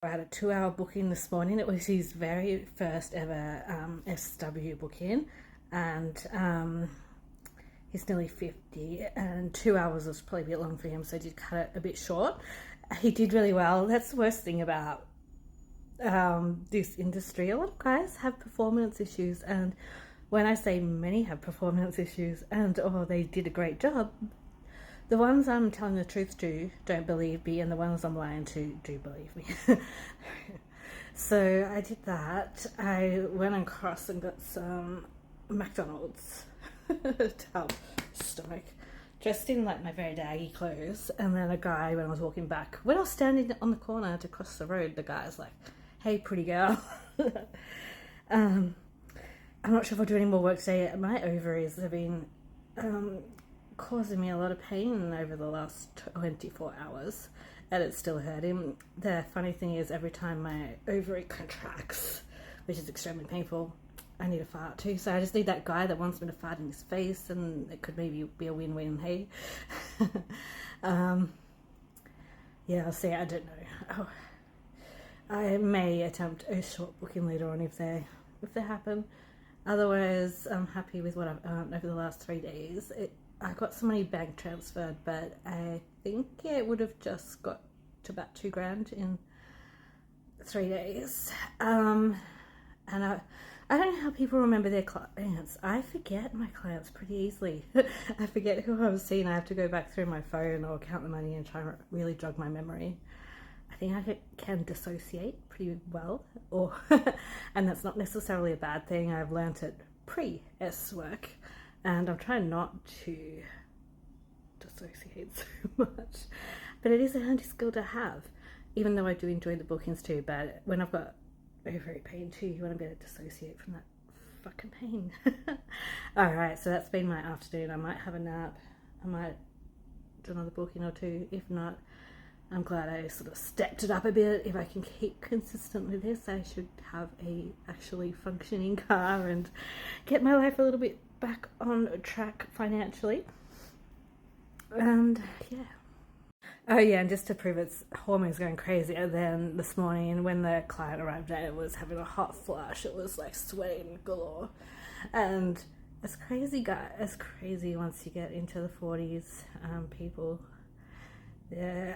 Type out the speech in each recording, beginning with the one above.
I had a 2 hour booking this morning. It was his very first ever SW booking, and he's nearly 50, and 2 hours was probably a bit long for him, so I did cut it a bit short. He did really well. That's the worst thing about this industry. A lot of guys have performance issues, and when I say many have performance issues and they did a great job, the ones I'm telling the truth to don't believe me, and the ones I'm lying to do believe me. So I did that. I went across and got some McDonald's to help stomach, dressed in like my very daggy clothes. And then a guy, when I was walking back, when I was standing on the corner to cross the road, the guy's like, "Hey, pretty girl." I'm not sure if I'll do any more work today. My ovaries have been causing me a lot of pain over the last 24 hours, and it's still hurting. The funny thing is, every time my ovary contracts, which is extremely painful, I need a fart too. So I just need that guy that wants me to fart in his face, and it could maybe be a win-win. Hey. Yeah, I'll see. I don't know. I may attempt a short booking later on if they happen. Otherwise, I'm happy with what I've earned over the last 3 days. I got some money bank transferred, but I think it would have just got to about $2,000 in 3 days. And I don't know how people remember their clients. I forget my clients pretty easily. I forget who I was seeing. I have to go back through my phone or count the money and try and really jog my memory. I think I can dissociate pretty well, and that's not necessarily a bad thing. I've learnt it pre-S work, and I'm trying not to dissociate so much. But it is a handy skill to have, even though I do enjoy the bookings too. But when I've got ovary pain too, you want to be able to dissociate from that fucking pain. Alright, so that's been my afternoon. I might have a nap. I might do another booking or two. If not, I'm glad I sort of stepped it up a bit. If I can keep consistent with this, I should have a actually functioning car and get my life a little bit back on track financially. And yeah. Oh yeah, and just to prove its hormones going crazier, then this morning when the client arrived, I was having a hot flush. It was like sweating galore. And it's crazy once you get into the 40s, people. Yeah,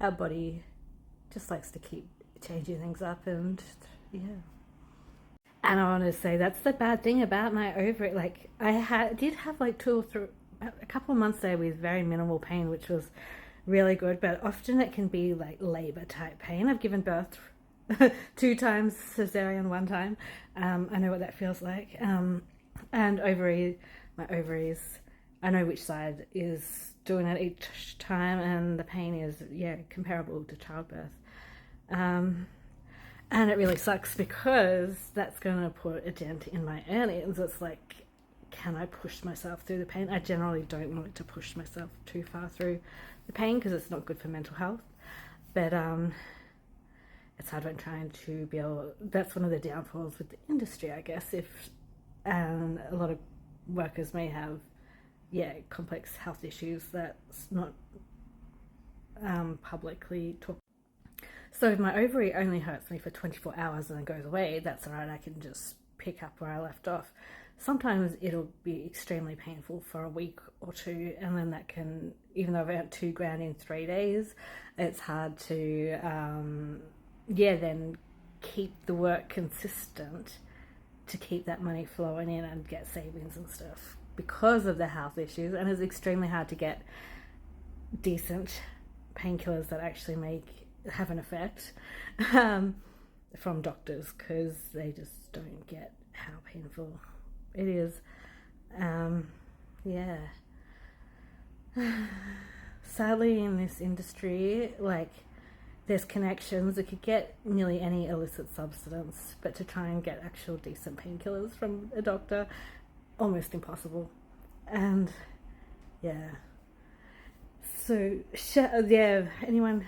our body just likes to keep changing things up, and yeah. And I want to say that's the bad thing about my ovary. Like did have like 2 or 3, a couple of months there with very minimal pain, which was really good. But often it can be like labor type pain. I've given birth 2 times, cesarean 1 time. I know what that feels like. And my ovaries, I know which side is doing it each time, and the pain is comparable to childbirth. And it really sucks because that's going to put a dent in my earnings. It's like, can I push myself through the pain? I generally don't like to push myself too far through the pain because it's not good for mental health. But it's hard when trying to be able. That's one of the downfalls with the industry, I guess. If a lot of workers may have complex health issues that's not publicly talked. So if my ovary only hurts me for 24 hours and then goes away, that's alright. I can just pick up where I left off. Sometimes it'll be extremely painful for a week or 2, and then that can, even though I've earned $2,000 in 3 days, it's hard to then keep the work consistent to keep that money flowing in and get savings and stuff because of the health issues. And it's extremely hard to get decent painkillers that actually have an effect from doctors, because they just don't get how painful it is. Sadly, in this industry, like, there's connections. It could get nearly any illicit substance, but to try and get actual decent painkillers from a doctor, almost impossible. And so anyone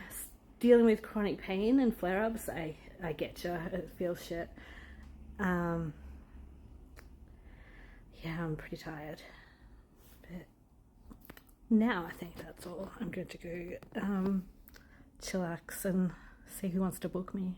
dealing with chronic pain and flare-ups, I get you. It feels shit. I'm pretty tired. But now I think that's all. I'm going to go chillax and see who wants to book me.